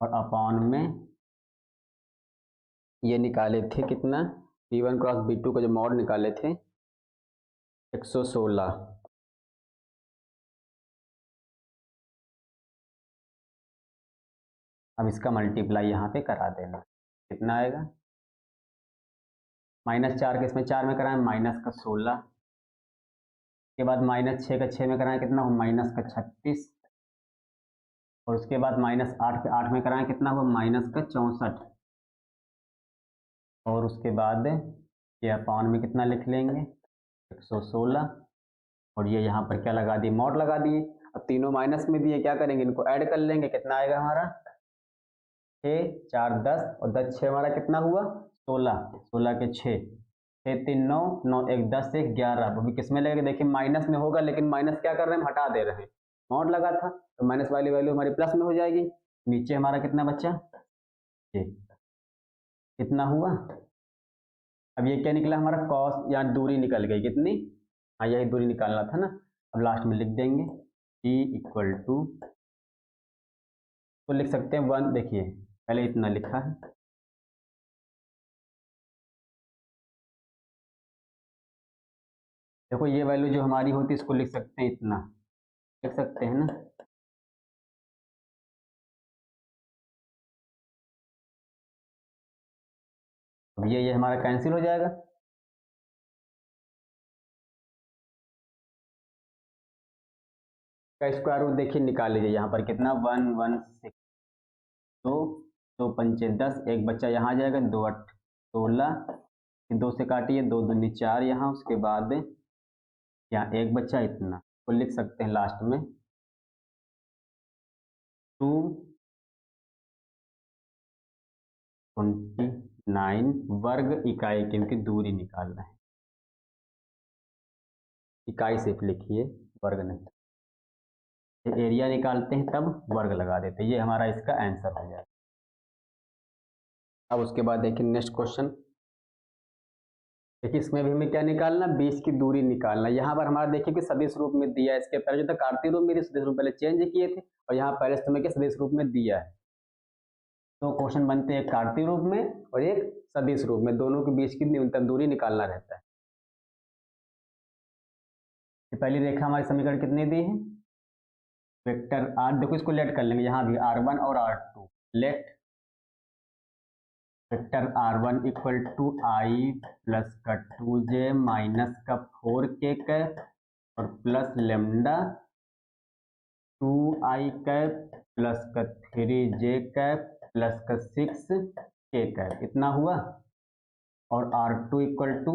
[SPEAKER 1] और अपॉन में ये निकाले थे कितना, B1 क्रॉस B2 का जो मॉड निकाले थे 116। अब इसका मल्टीप्लाई यहाँ पे करा देना, कितना आएगा, -4 के इसमें 4 में कराएं, माइनस का 16 उसके बाद -6 का 6 में कराएं कितना हो -36, और उसके बाद -8 के 8 में कराएं कितना हो -64, और उसके बाद ये अपान में कितना लिख लेंगे 116, और ये यहाँ पर क्या लगा दिए मॉड लगा दिए। अब तीनों माइनस में दिए, क्या करेंगे इनको ऐड कर लेंगे, कितना आएगा हमारा 6 4 10 और 10 6 हमारा कितना हुआ 16, 16 के 6 6 3 9 9 1 10 1 11, वो भी किस में लगेगा देखिए माइनस में होगा, लेकिन माइनस क्या कर रहे हैं हम हटा दे रहे हैं, मॉड लगा था तो माइनस वाली वैल्यू हमारी प्लस में हो जाएगी। नीचे हमारा कितना बच्चा ये कितना हुआ, अब ये क्या निकला हमारा कॉस, या दूरी निकल गई कितनी, हाँ यही दूरी निकालना था ना। अब लास्ट में लिख देंगे e इक्वल टू, तो लिख सकते हैं 1, देखिए पहले इतना लिखा है, देखो ये वैल्यू जो हमारी होती है इसको लिख सकते हैं इतना, लिख सकते हैं ना, अब ये हमारा कैंसिल हो जाएगा, का स्क्वायर रूट देखिए निकाल लीजिए, यहाँ पर कितना 116, तो 2 पंचे 10, एक बच्चा यहाँ आ जाएगा 2 8 16, फिर 2 से काटिए 2 दूनी 4 यहाँ, उसके बाद यहाँ एक बच्चा इतना, तो लिख सकते हैं लास्ट में 229 वर्ग इकाई, क्योंकि दूरी निकालना है, इकाई सिर्फ लिखिए वर्ग नहीं, एरिया निकालते हैं तब वर्ग लगा देते हैं, ये हमारा इसका आंसर हो जाएगा। अब उसके बाद देखिए नेक्स्ट क्वेश्चन, देखिए इसमें भी हमें क्या निकालना 20 की दूरी निकालना। यहाँ पर हमारा देखिए कि सदिश रूप में दिया है, इसके पहले जो था कार्तीय रूप में थी, सदिश रूप पहले चेंज किए थे, और यहाँ पहले से हमें क्या सदिश रूप में दिया है, तो क्वेश्चन बनते हैं एक कार्तीय रूप में और एक सदिश रूप में, दोनों के बीच की न्यूनतम दूरी निकालना रहता है। पहली रेखा हमारी समीकरण कितनी दी है, वेक्टर आर, देखो इसको लेट कर लेंगे, यहाँ भी r1 और r2, let vector r1 equal to i plus का 2j माइनस का 4k कैप और plus lambda 2i cap plus का 3j कैप प्लस का 6k कैप, इतना हुआ, और r2 equal to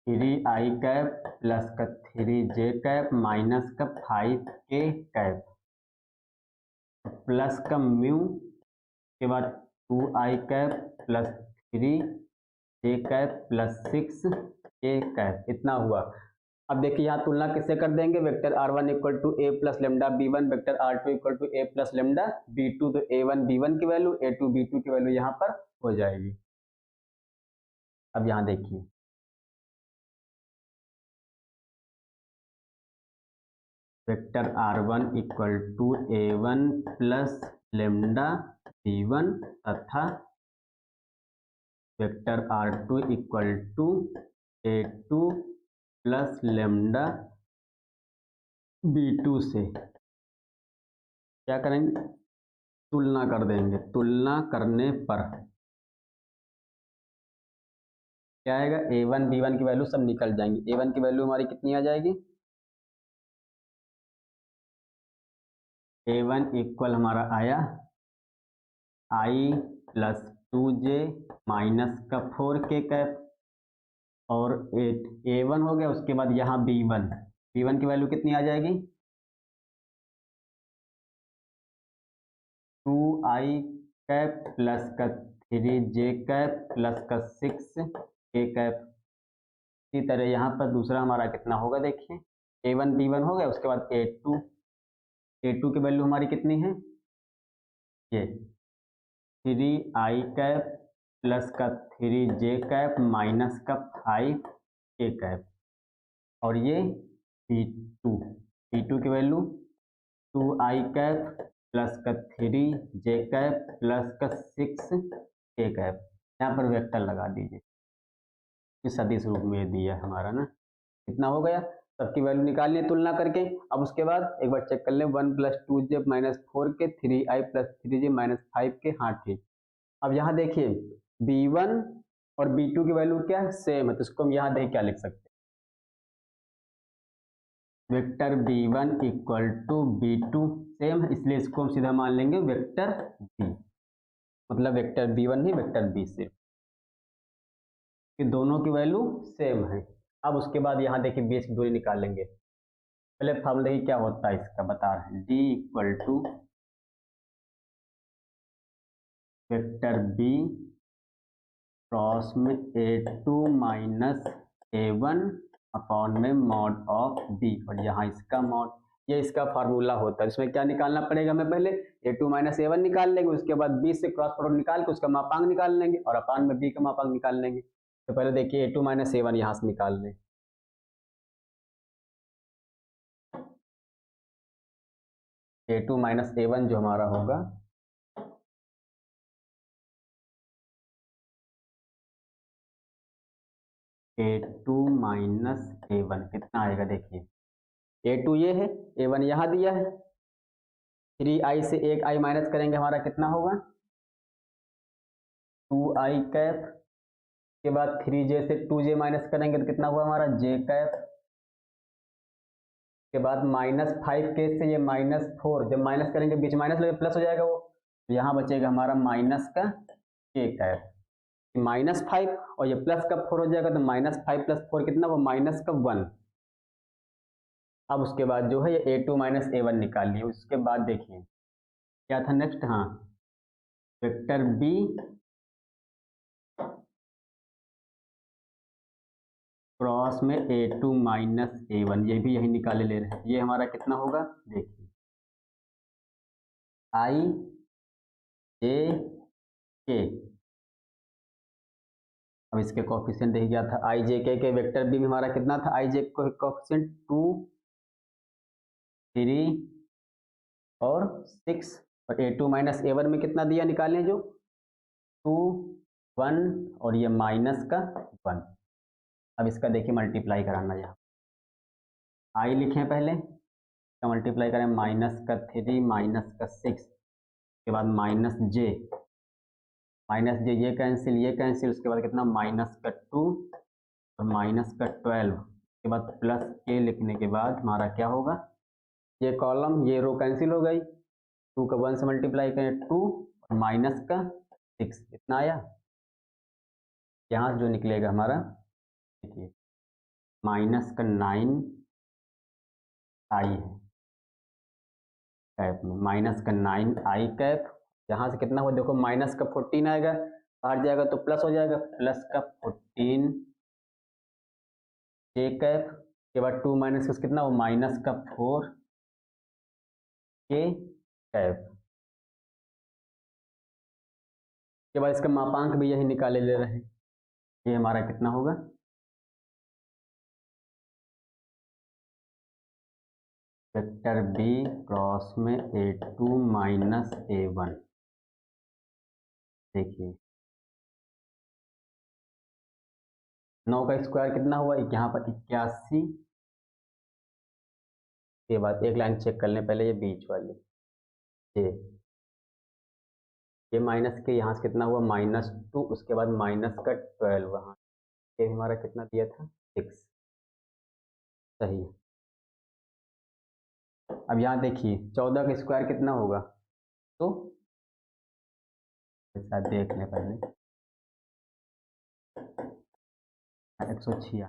[SPEAKER 1] 3i cap plus का 3j कैप माइनस का 5k कैप प्लस का म्यू के बाद 2i cap plus 3j cap plus 6k cap, इतना हुआ। अब देखिए यहाँ तुलना किससे कर देंगे, vector r1 equal to a plus lambda b1, vector r2 equal to a plus lambda b2, तो a1 b1 की वैल्यू a2 b2 की वैल्यू यहाँ पर हो जाएगी। अब यहाँ देखिए vector r1 equal to a1 plus lambda b1 तथा vector r2 equal to a2 plus lambda b2 से क्या करेंगे, तुलना कर देंगे, तुलना करने पर क्या आएगा a1 b1 की वैल्यू सब निकल जाएंगी, a1 की वैल्यू हमारी कितनी आ जाएगी, a1 इक्वल हमारा आया i प्लस 2j माइनस का 4k कैप, और a1 हो गया, उसके बाद यहाँ b1, b1 की वैल्यू कितनी आ जाएगी 2i कैप प्लस का 3j कैप प्लस का 6k कैप। इसी तरह यहाँ पर दूसरा हमारा कितना होगा, देखिए a1 b1 हो गया, उसके बाद a2 की वैल्यू हमारी कितनी है, ये 3i कैप प्लस का 3j कैप माइनस का 5k कैप, और ये p2 की वैल्यू 2i कैप प्लस का 3j कैप प्लस का 6k कैप, यहाँ पर वेक्टर लगा दीजिए, इस सदिश रूप में दिया हमारा ना, कितना हो गया, सबकी वैल्यू निकालनी है तुलना करके। अब उसके बाद एक बार चेक कर लें 1 plus 2j minus 4k 3i plus 3j minus 5k, हाँ ठीक। अब यहाँ देखिए b1 और b2 की वैल्यू क्या है सेम है, तो इसको हम यहाँ देखिए क्या लिख सकते हैं, vector b1 equal to b2 same, इसलिए इसको हम सीधा मान लेंगे वेक्टर b, मतलब वेक्टर b1 नहीं वेक्टर b सिर्फ, कि दोनों की वैल्यू सेम है। अब उसके बाद यहाँ देखिए बीच की दूरी निकाल लेंगे। पहले फॉर्मूला देखिए क्या होता है इसका, बता रहे हैं, d equal to vector b cross में a2 माइनस a1 अपॉन में मॉड ऑफ b, और यहाँ इसका मॉड, ये इसका फार्मूला होता है। इसमें क्या निकालना पड़ेगा हमें, पहले a2 माइनस a1 निकाल लेंगे, उसके बाद b से क्रॉस प्रोडक्ट निकाल के उसका मापांक निकाल लेंगे और अपान में b का मापांक निकाल लेंगे। तो पहले देखिए a2 माइनस a1 यहाँ से निकाल लें, a2 माइनस a1 जो हमारा होगा a2 माइनस a1 कितना आएगा, देखिए a2 ये है, a1 यहाँ दिया है, 3i से एक i माइनस करेंगे हमारा कितना होगा 2i कैप, के बाद 3j से 2j माइनस करेंगे तो कितना हुआ हमारा j कैप, के बाद -5k से ये -4, जब माइनस करेंगे बीच माइनस लगे प्लस हो जाएगा वो, तो यहाँ बचेगा हमारा माइनस का k कैप, -5 और ये प्लस का 4 हो जाएगा, तो -5 + 4 कितना वो माइनस का 1। अब उसके बाद जो है ये a2 माइनस a1 निकाल लिए। उसके बाद देखिए क्या था नेक्स्ट, हाँ वेक्टर b क्रॉस में a2 माइनस a1, ये भी यही निकाले ले रहे हैं। ये हमारा कितना होगा देखिए i j k, अब इसके कोफिशिएंट देखिए क्या था, i j k के वेक्टर b में हमारा कितना था, i j को कोफिशिएंट 2 3 और 6, और a2 माइनस a1 में कितना दिया निकालें जो 2 1 और ये माइनस का 1। अब इसका देखिए मल्टीप्लाई कराना, यहाँ i लिखें पहले, इसका मल्टीप्लाई करें -3 माइनस का 6, के बाद माइनस j ये कैंसिल, उसके बाद कितना -2 और -12, के बाद प्लस k लिखने के बाद हमारा क्या होगा, ये कॉलम ये रो कैंसिल हो गई, 2 का 1 से मल्टीप्लाई करें 2 और माइनस का 6 कितना आया, यहाँ से जो निकलेगा हमारा देखिए -9 i है कैप में, -9 i कैप, यहाँ से कितना हुआ देखो -14 आएगा, बाहर जाएगा तो प्लस हो जाएगा, +14 j कैप, के बाद 2 माइनस कितना वो -4 k कैप, के बाद इसका मापांक भी यही निकाले ले रहे हैं। ये हमारा कितना होगा वेक्टर b क्रॉस में a2 माइनस a1, देखिए 9 का स्क्वायर कितना हुआ, यहाँ पर 81, के बाद एक लाइन चेक कर लें पहले, ये बीच वाली ये माइनस के यहाँ से कितना हुआ -2, उसके बाद -12, वहाँ ये हमारा कितना दिया था 6, सही है। अब यहाँ देखिए 14 का स्क्वायर कितना होगा, तो ऐसा देख लें पहले 196,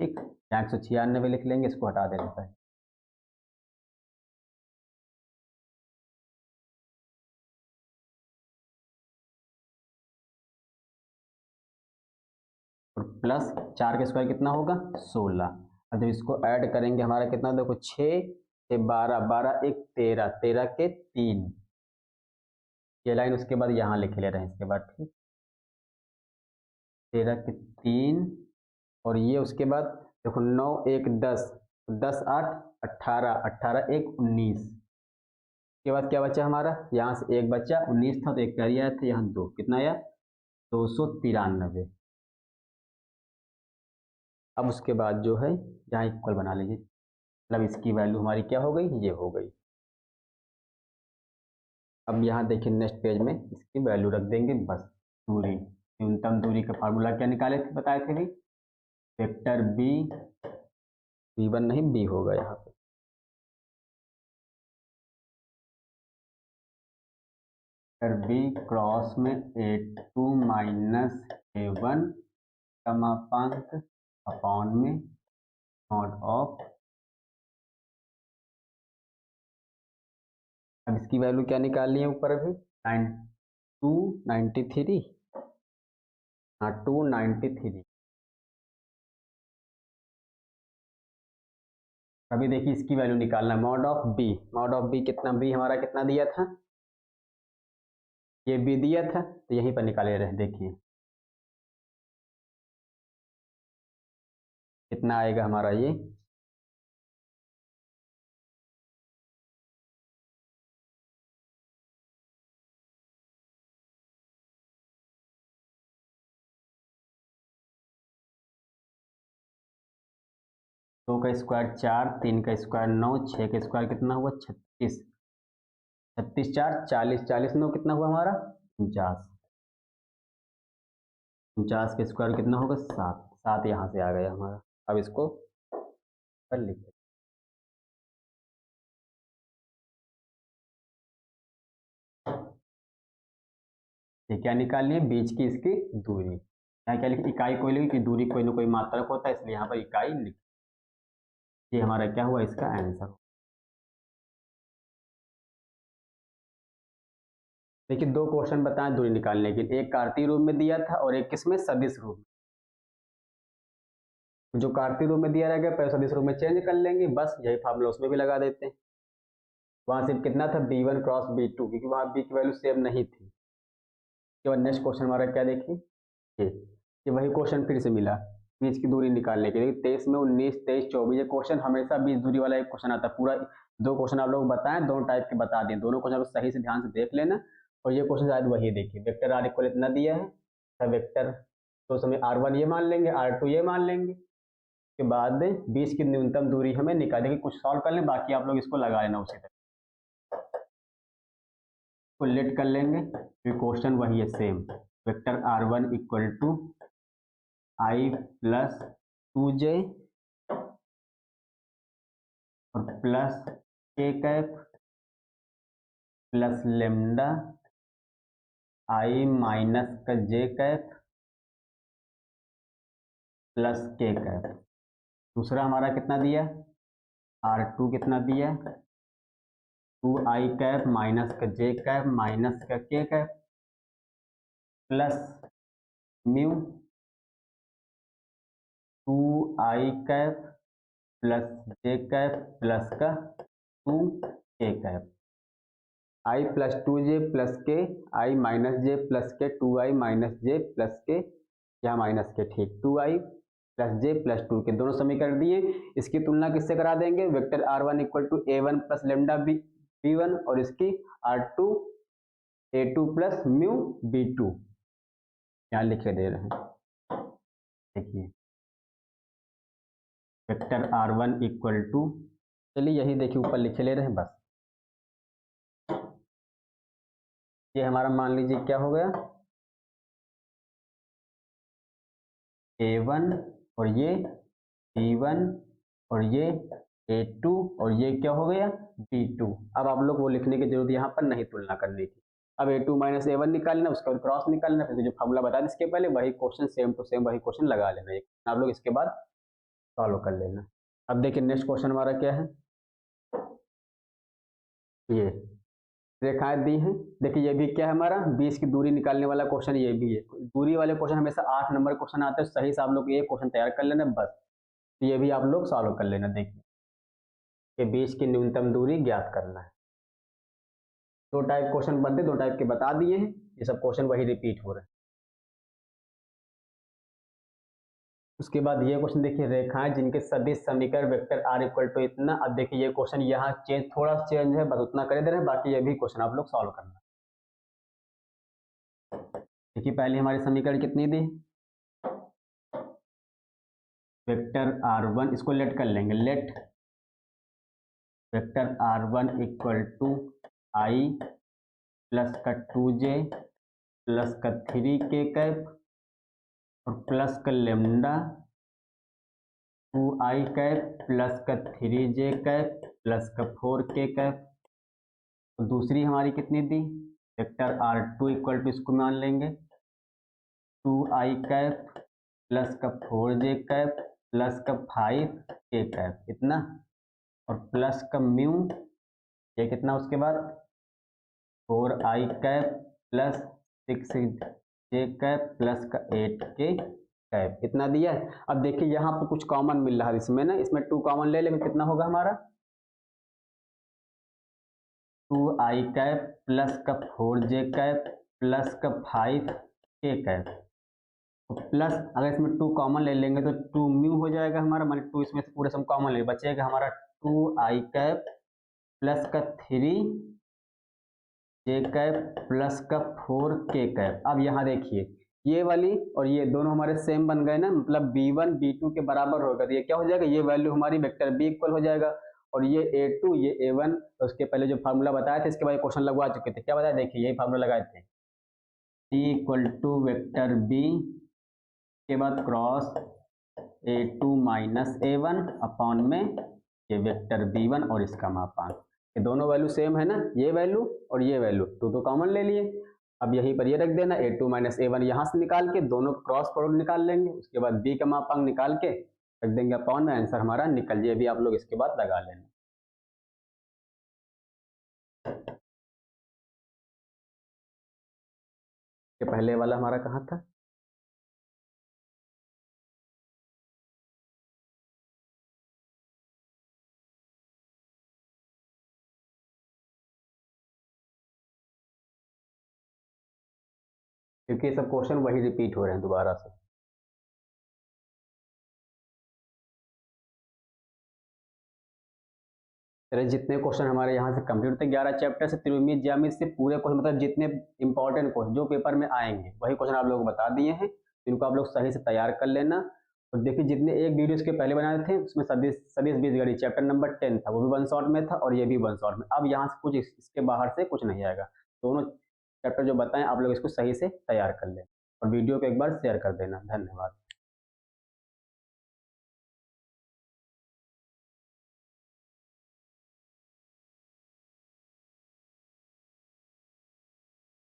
[SPEAKER 1] ठीक, 196 लिख लेंगे, इसको हटा देना पहले, और प्लस 4 का स्क्वायर कितना होगा 16। अब जब इसको ऐड करेंगे हमारा कितना देखो 6 से 12, 12 1 13, 13 के 3, ये लाइन उसके बाद यहाँ लिख ले रहे हैं इसके बाद, ठीक 13 के 3, और ये उसके बाद देखो 9 1 10, 10 8 18, 18 1 19, के बाद क्या बचा हमारा, यहाँ से एक बच्चा 19 था तो एक कैरी आया था, यहाँ 2 कितना आया 293। अब उसके बाद जो है यहाँ इक्वल बना लीजिए, मतलब इसकी वैल्यू हमारी क्या हो गई, ये हो गई। अब यहाँ देखिए नेक्स्ट पेज में इसकी वैल्यू रख देंगे बस। दूरी, न्यूनतम दूरी का फार्मूला क्या निकाले थे, बताए थे भी वेक्टर b, b1 नहीं b होगा यहाँ पे, बी क्रॉस में A2 माइनस A1 का मापांक अपॉन में मॉड ऑफ, अब इसकी वैल्यू क्या निकालनी है ऊपर अभी 293, हाँ 293। अभी देखिए इसकी वैल्यू निकालना है मॉड ऑफ बी कितना, बी हमारा कितना दिया था, ये बी दिया था तो यहीं पर निकाले रहे, देखिए कितना आएगा हमारा ये, दो का स्क्वायर 4, 3 का स्क्वायर 9, 6 का स्क्वायर कितना हुआ 36, 36 4 40, 40 9 कितना हुआ हमारा 49, 49 का स्क्वायर कितना होगा 7, 7 यहाँ से आ गया हमारा। अब इसको कर लिखते, ये क्या निकालनी है, बीच की इसकी दूरी, यहाँ क्या लिखी, इकाई कोई लिखी कि दूरी कोई ना कोई मात्रक होता है, इसलिए यहाँ पर इकाई लिखी, ये हमारा क्या हुआ इसका आंसर। देखिए दो क्वेश्चन बताएं दूरी निकालने के, एक कार्तीय रूप में दिया था और एक किसमें सदिश रूप में, जो कार्तीय रूप में दिया रहेगा पहले सदिश रूप में चेंज कर लेंगे, बस यही फार्मूला उसमें भी लगा देते हैं। वहां सिर्फ कितना था B1 क्रॉस B2, क्योंकि वहां B की वैल्यू सेम नहीं थी। उसके बाद नेक्स्ट क्वेश्चन हमारा क्या देखिए, ये वही क्वेश्चन फिर से मिला बीच की दूरी निकालने के लिए, 23 में 19 23 24 ये क्वेश्चन हमेशा बीच दूरी वाला एक क्वेश्चन आता है, पूरा दो क्वेश्चन आप लोग बताएं, दोनों टाइप के बता दें, दोनों क्वेश्चन आप सही से ध्यान से देख लेना, और ये क्वेश्चन शायद वही देखिए, वेक्टर आर इक्वल इतना दिया है, वेक्टर तो समय R1 ये मान लेंगे, R2 ये मान लेंगे, के बाद बीच की न्यूनतम दूरी हमें निकालने की, कुछ सॉल्व कर लें, बाकी आप लोग इसको लगा लेना उसी तरह को लेट कर लेंगे, फिर क्वेश्चन वही है same, vector R1 equal to I plus 2j और plus k cap plus lambda I minus का j cap plus k cap. दूसरा हमारा कितना दिया, R2 कितना दिया 2i कैप माइनस का j कैप माइनस का k cap plus mu 2i cap plus j cap plus का 2k cap, i plus 2j plus k, i minus j plus k 2i minus j plus के, या minus के ठीक 2i plus j plus 2 के, दोनों समीकरण दिए, इसकी तुलना किससे करा देंगे, vector R1 equal to A1 plus lambda B1 और इसकी R2 A2 plus mu B2, यहाँ लिखे दे रहे हैं, देखिए वेक्टर R1 इक्वल टू, चलिए यही देखिए ऊपर लिखे ले रहे हैं बस, ये हमारा मान लीजिए क्या हो गया A1 और ये B1 और ये A2 और ये क्या हो गया B2। अब आप लोग वो लिखने की जरूरत यहाँ पर नहीं, तुलना करने की, अब A2 माइनस A1 निकालना, उसके बाद क्रॉस निकालना, फिर जो फॉर्मूला बता दें इसके पहले वही क्वेश्चन सेम टू सेम वही क्वेश्चन लगा लेना, आप लोग इसके बाद सॉल्व कर लेना। अब देखिए नेक्स्ट क्वेश्चन हमारा क्या है, ये रेखाएं दी हैं, देखिए ये भी क्या है हमारा 20 की दूरी निकालने वाला क्वेश्चन, ये भी है, दूरी वाले क्वेश्चन हमेशा 8 नंबर क्वेश्चन आते हैं, सही से आप लोग ये क्वेश्चन तैयार कर लेना बस, ये भी आप लोग सॉल्व कर लेना। देखिए कि बीच की न्यूनतम दूरी ज्ञात करना है, दो टाइप क्वेश्चन बनते, दो टाइप के बता दिए हैं, ये सब क्वेश्चन वही रिपीट हो रहे हैं। उसके बाद ये क्वेश्चन देखिए, रेखाएं जिनके सदिश समीकरण वेक्टर R इक्वल टू इतना, अब देखिए ये क्वेश्चन यहाँ चेंज थोड़ा चेंज है, बस उतना कर दे रहे हैं, बाकी ये भी क्वेश्चन आप लोग सॉल्व करना। देखिए पहले हमारी समीकरण कितनी दी, वेक्टर R1, इसको लेट कर लेंगे, let vector R1 equal to I plus का 2j प्लस का 3k कैप और प्लस का लेमडा 2i कैप प्लस का 3j कैप प्लस का 4k कैप। तो दूसरी हमारी कितनी दी, वेक्टर R2 इक्वल टू इसको मान लेंगे 2i कैप प्लस का 4j कैप प्लस का 5k कैप इतना, और प्लस का म्यू ये कितना, उसके बाद 4i cap plus 6j cap plus का 8k कैप इतना दिया है। अब देखिए यहाँ पर कुछ कॉमन मिल रहा है इसमें ना, इसमें 2 कॉमन ले लेंगे, कितना होगा हमारा 2i कैप प्लस का 4j कैप प्लस का 5k कैप, प्लस अगर इसमें 2 कॉमन ले लेंगे तो 2 म्यू हो जाएगा हमारा, मान 2 इसमें से पूरे सब कॉमन ले बचेगा हमारा 2i कैप प्लस का 3j कैप प्लस का 4k कैप। अब यहाँ देखिए ये वाली और ये दोनों हमारे सेम बन गए ना, मतलब b1 b2 के बराबर होगा, तो ये क्या हो जाएगा, ये वैल्यू हमारी वेक्टर b इक्वल हो जाएगा, और ये a2 ये a1, तो उसके पहले जो फार्मूला बताया था इसके बाद क्वेश्चन लगवा चुके थे, क्या बताया देखिए यही फार्मूला लगाए थे, t equal to vector b के बाद cross a2 minus a1 upon में ये वेक्टर b1 और इसका मापांक, ये दोनों वैल्यू सेम है ना, ये वैल्यू और ये वैल्यू 2 तो कॉमन ले लिए। अब यहीं पर ये रख देना a2 माइनस a1 यहाँ से निकाल के दोनों क्रॉस प्रोडक्ट निकाल लेंगे, उसके बाद b का मापांक निकाल के रख देंगे अपॉन में, आंसर हमारा निकल जाए, भी आप लोग इसके बाद लगा लेना। ये पहले वाला हमारा कहाँ था, क्योंकि ये सब क्वेश्चन वही रिपीट हो रहे हैं दोबारा से। चलिए जितने क्वेश्चन हमारे यहाँ से कंप्लीट होते हैं 11 चैप्टर से त्रिकोणमिति ज्यामिति से पूरे क्वेश्चन, मतलब जितने इंपॉर्टेंट क्वेश्चन जो पेपर में आएंगे वही क्वेश्चन आप लोगों को बता दिए हैं, इनको आप लोग सही से तैयार कर लेना। और देखिए जितने एक वीडियो इसके पहले बनाए थे उसमें सदिश बीजगणित चैप्टर नंबर 10 था, वो भी 1 शॉट में था और ये भी 1 शॉट में। अब यहाँ से कुछ इसके बाहर से कुछ नहीं आएगा, दोनों चैप्टर जो बताएं आप लोग इसको सही से तैयार कर लें और वीडियो को एक बार शेयर कर देना। धन्यवाद।